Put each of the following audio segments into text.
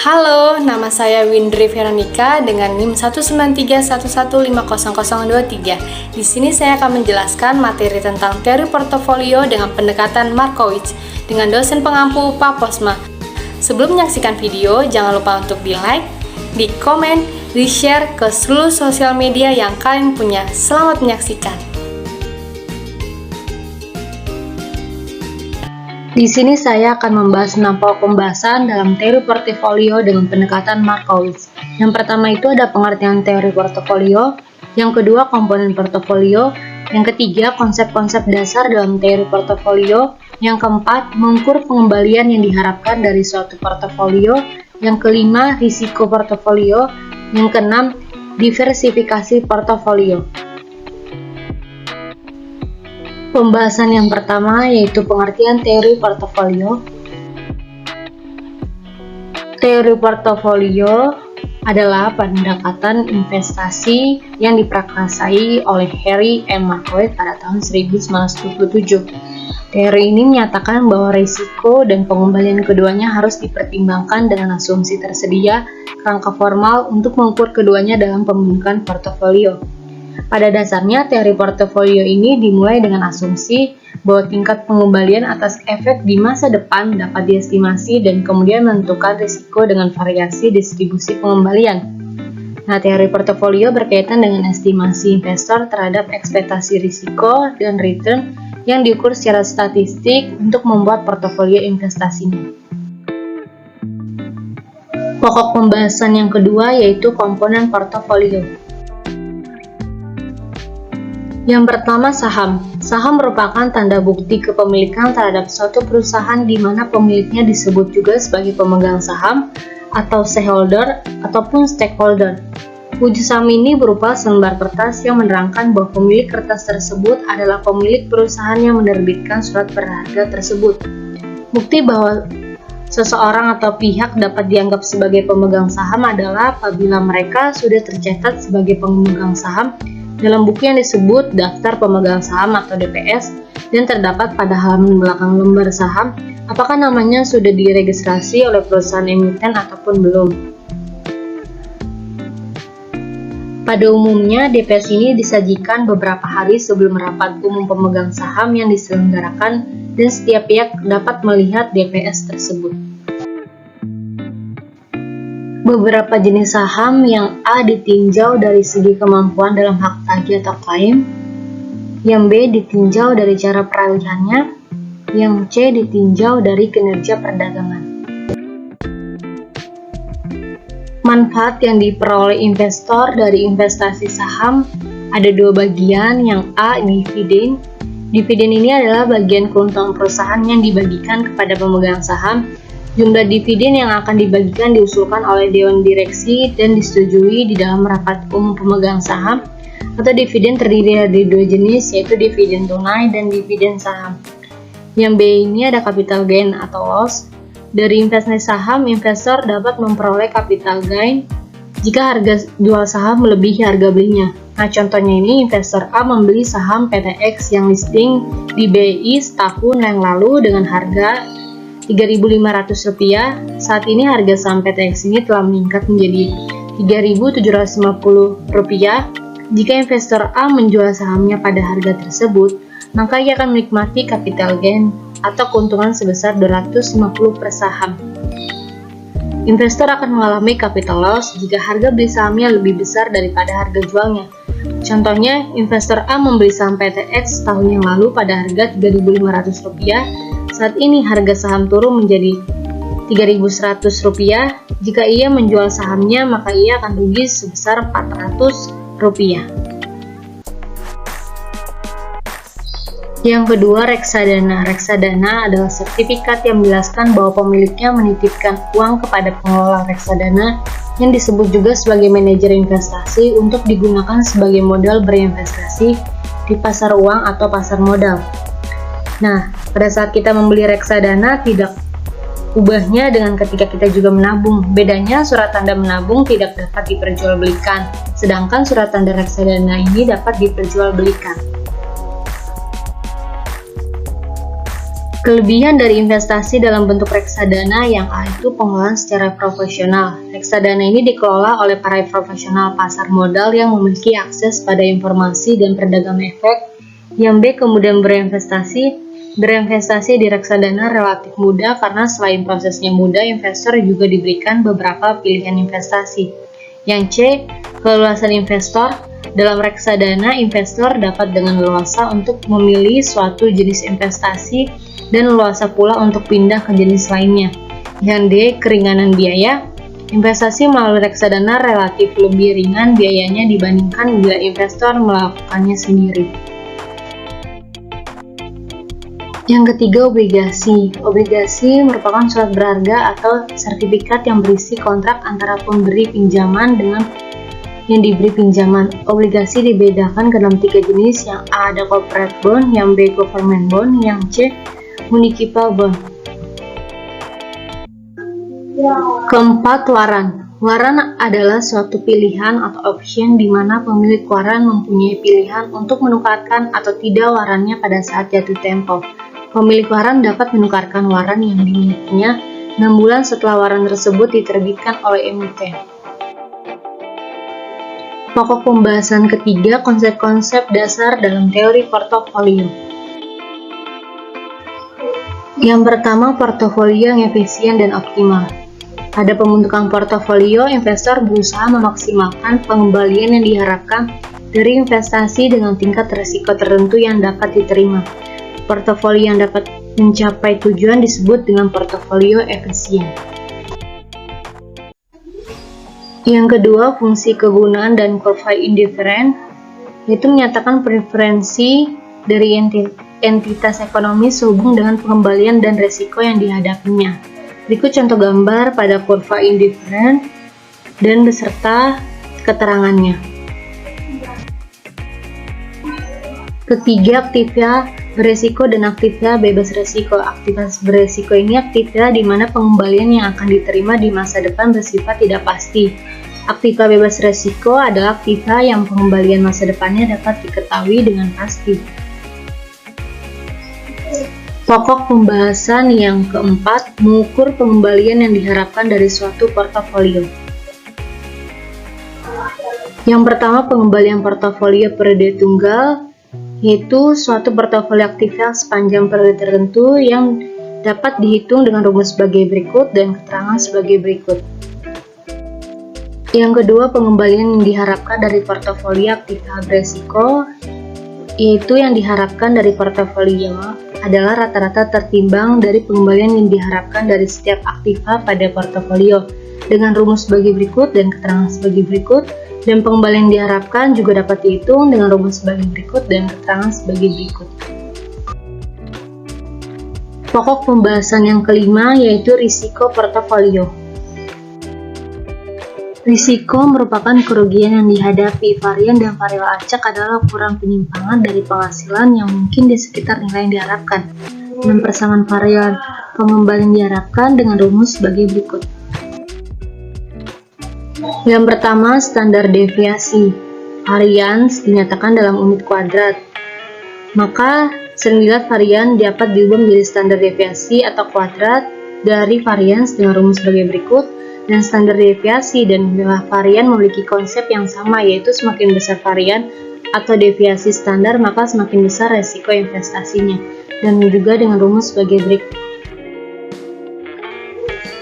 Halo, nama saya Windri Veronica dengan NIM 19311500023. Di sini saya akan menjelaskan materi tentang teori portofolio dengan pendekatan Markowitz dengan dosen pengampu Pak Posma. Sebelum menyaksikan video, jangan lupa untuk di-like, di-komen, di-share ke seluruh sosial media yang kalian punya. Selamat menyaksikan. Di sini saya akan membahas 6 pokok pembahasan dalam teori portofolio dengan pendekatan Markowitz. Yang pertama itu ada pengertian teori portofolio, yang kedua komponen portofolio, yang ketiga konsep-konsep dasar dalam teori portofolio, yang keempat mengukur pengembalian yang diharapkan dari suatu portofolio, yang kelima risiko portofolio, yang keenam diversifikasi portofolio. Pembahasan yang pertama yaitu pengertian teori portofolio. Teori portofolio adalah pendekatan investasi yang diprakarsai oleh Harry M. Markowitz pada tahun 1927. Teori ini menyatakan bahwa risiko dan pengembalian keduanya harus dipertimbangkan dengan asumsi tersedia kerangka formal untuk mengukur keduanya dalam pembentukan portofolio. Pada dasarnya, teori portofolio ini dimulai dengan asumsi bahwa tingkat pengembalian atas efek di masa depan dapat diestimasi dan kemudian menentukan risiko dengan variasi distribusi pengembalian. Nah, teori portofolio berkaitan dengan estimasi investor terhadap ekspektasi risiko dan return yang diukur secara statistik untuk membuat portofolio investasinya. Pokok pembahasan yang kedua yaitu komponen portofolio. Yang pertama, saham. Saham merupakan tanda bukti kepemilikan terhadap suatu perusahaan di mana pemiliknya disebut juga sebagai pemegang saham atau shareholder ataupun stakeholder. Wujud saham ini berupa selembar kertas yang menerangkan bahwa pemilik kertas tersebut adalah pemilik perusahaan yang menerbitkan surat berharga tersebut. Bukti bahwa seseorang atau pihak dapat dianggap sebagai pemegang saham adalah apabila mereka sudah tercatat sebagai pemegang saham dalam buku yang disebut Daftar Pemegang Saham atau DPS dan terdapat pada halaman belakang lembar saham apakah namanya sudah diregistrasi oleh perusahaan emiten ataupun belum. Pada umumnya, DPS ini disajikan beberapa hari sebelum rapat umum pemegang saham yang diselenggarakan dan setiap pihak dapat melihat DPS tersebut. Beberapa jenis saham yang A ditinjau dari segi kemampuan dalam hak tagih atau klaim, yang B ditinjau dari cara peralihannya, yang C ditinjau dari kinerja perdagangan. Manfaat yang diperoleh investor dari investasi saham ada dua bagian, yang A dividen. Dividen ini adalah bagian keuntungan perusahaan yang dibagikan kepada pemegang saham. Jumlah dividen yang akan dibagikan diusulkan oleh Dewan Direksi dan disetujui di dalam rapat umum pemegang saham, atau dividen terdiri dari dua jenis, yaitu dividen tunai dan dividen saham. Yang B ini ada capital gain atau loss. Dari investasi saham, investor dapat memperoleh capital gain jika harga jual saham melebihi harga belinya. Nah, contohnya ini investor A membeli saham PTX yang listing di BI setahun yang lalu dengan harga Rp3.500. Saat ini harga saham PTX ini telah meningkat menjadi Rp3.750. Jika investor A menjual sahamnya pada harga tersebut, maka ia akan menikmati capital gain atau keuntungan sebesar 250 per saham. Investor akan mengalami capital loss jika harga beli sahamnya lebih besar daripada harga jualnya. Contohnya, investor A membeli saham PTX tahun yang lalu pada harga Rp3.500. Saat ini harga saham turun menjadi Rp3.100. Jika ia menjual sahamnya, maka ia akan rugi sebesar Rp400. Yang kedua, reksadana. Reksadana adalah sertifikat yang menjelaskan bahwa pemiliknya menitipkan uang kepada pengelola reksadana yang disebut juga sebagai manajer investasi untuk digunakan sebagai modal berinvestasi di pasar uang atau pasar modal. Nah, pada saat kita membeli reksadana tidak ubahnya dengan ketika kita juga menabung. Bedanya surat tanda menabung tidak dapat diperjualbelikan, sedangkan surat tanda reksadana ini dapat diperjualbelikan. Kelebihan dari investasi dalam bentuk reksadana yang A itu pengelolaan secara profesional. Reksadana ini dikelola oleh para profesional pasar modal yang memiliki akses pada informasi dan perdagangan efek. Yang B kemudian berinvestasi. Berinvestasi di reksadana relatif mudah karena selain prosesnya mudah, investor juga diberikan beberapa pilihan investasi. Yang C, keleluasan investor. Dalam reksadana, investor dapat dengan leluasa untuk memilih suatu jenis investasi dan leluasa pula untuk pindah ke jenis lainnya. Yang D, keringanan biaya. Investasi melalui reksadana relatif lebih ringan biayanya dibandingkan bila investor melakukannya sendiri. Yang ketiga, obligasi. Obligasi merupakan surat berharga atau sertifikat yang berisi kontrak antara pemberi pinjaman dengan yang diberi pinjaman. Obligasi dibedakan ke dalam 3 jenis, yang A ada corporate bond, yang B government bond, yang C municipal bond. Keempat, waran. Waran adalah suatu pilihan atau option di mana pemilik waran mempunyai pilihan untuk menukarkan atau tidak warannya pada saat jatuh tempo. Pemilik waran dapat menukarkan waran yang dimilikinya 6 bulan setelah waran tersebut diterbitkan oleh emiten. Pokok pembahasan ketiga, konsep-konsep dasar dalam teori portofolio. Yang pertama, portofolio yang efisien dan optimal. Pada pembentukan portofolio, investor berusaha memaksimalkan pengembalian yang diharapkan dari investasi dengan tingkat risiko tertentu yang dapat diterima. Portofolio yang dapat mencapai tujuan disebut dengan portofolio efisien. Yang kedua, fungsi kegunaan dan kurva indiferen, yaitu menyatakan preferensi dari entitas ekonomi sehubung dengan pengembalian dan risiko yang dihadapinya. Berikut contoh gambar pada kurva indiferen dan beserta keterangannya. Ketiga, aktiva beresiko dan aktiva bebas risiko. Aktiva beresiko ini aktiva di mana pengembalian yang akan diterima di masa depan bersifat tidak pasti. Aktiva bebas risiko adalah aktiva yang pengembalian masa depannya dapat diketahui dengan pasti. Pokok pembahasan yang keempat, mengukur pengembalian yang diharapkan dari suatu portofolio. Yang pertama, pengembalian portofolio periode tunggal, yaitu suatu portofolio aktiva sepanjang periode tertentu yang dapat dihitung dengan rumus sebagai berikut dan keterangan sebagai berikut. Yang kedua, pengembalian yang diharapkan dari portofolio aktiva beresiko, yaitu yang diharapkan dari portofolio adalah rata-rata tertimbang dari pengembalian yang diharapkan dari setiap aktiva pada portofolio dengan rumus sebagai berikut dan keterangan sebagai berikut, dan pengembalian yang diharapkan juga dapat dihitung dengan rumus sebagai berikut dan keterangan sebagai berikut. Pokok pembahasan yang kelima yaitu risiko portofolio. Risiko merupakan kerugian yang dihadapi. Varian dan variabel acak adalah ukuran penyimpangan dari penghasilan yang mungkin di sekitar nilai yang diharapkan. Dan persamaan varian pengembalian diharapkan dengan rumus sebagai berikut. Yang pertama, standar deviasi. Varians dinyatakan dalam unit kuadrat. Maka sering dilihat varian dapat diubah menjadi standar deviasi atau kuadrat dari varians dengan rumus sebagai berikut. Dan standar deviasi dan varian memiliki konsep yang sama, yaitu semakin besar varian atau deviasi standar maka semakin besar resiko investasinya, dan juga dengan rumus sebagai berikut.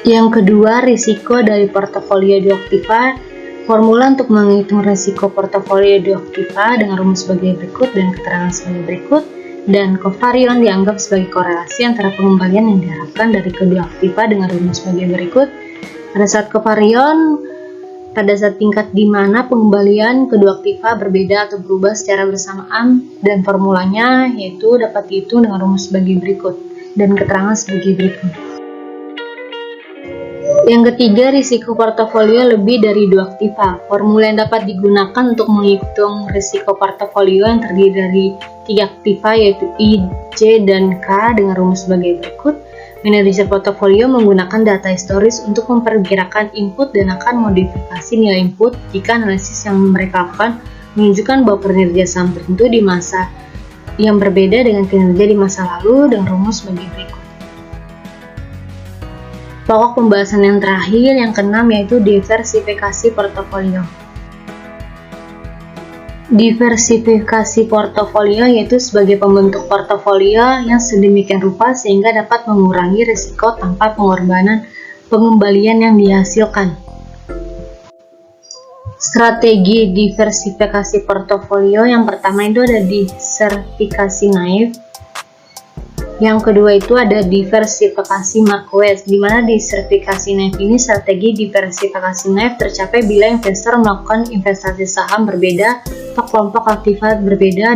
Yang kedua, risiko dari portofolio duaktiva. Formula untuk menghitung risiko portofolio duaktiva dengan rumus sebagai berikut dan keterangan sebagai berikut. Dan covariance dianggap sebagai korelasi antara pengembalian yang diharapkan dari kedua aktiva dengan rumus sebagai berikut. Pada saat covariance, pada saat tingkat di mana pengembalian kedua aktiva berbeda atau berubah secara bersamaan, dan formulanya yaitu dapat dihitung dengan rumus sebagai berikut dan keterangan sebagai berikut. Yang ketiga, risiko portofolio lebih dari dua aktiva. Formula yang dapat digunakan untuk menghitung risiko portofolio yang terdiri dari 3 aktiva yaitu I, J, dan K dengan rumus sebagai berikut. Manajer portofolio menggunakan data historis untuk memperkirakan input dan akan modifikasi nilai input jika analisis yang mereka lakukan menunjukkan bahwa kinerja saham tertentu di masa yang berbeda dengan kinerja di masa lalu dengan rumus bagi berikut. Pokok pembahasan yang terakhir, yang keenam, yaitu diversifikasi portofolio. Diversifikasi portofolio yaitu sebagai pembentuk portofolio yang sedemikian rupa sehingga dapat mengurangi risiko tanpa pengembalian yang dihasilkan. Strategi diversifikasi portofolio yang pertama itu ada diversifikasi naif. Yang kedua itu ada diversifikasi Markowitz, di mana diversifikasi naif ini strategi diversifikasi naif tercapai bila investor melakukan investasi saham berbeda atau kelompok aktiva berbeda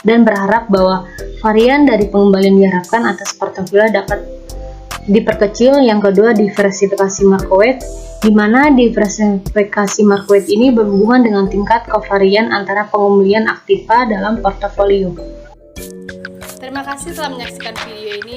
dan berharap bahwa varian dari pengembalian diharapkan atas portofolio dapat diperkecil. Yang kedua diversifikasi Markowitz, di mana diversifikasi Markowitz ini berhubungan dengan tingkat kovarian antara pengembalian aktiva dalam portofolio. Terima kasih telah menyaksikan video ini.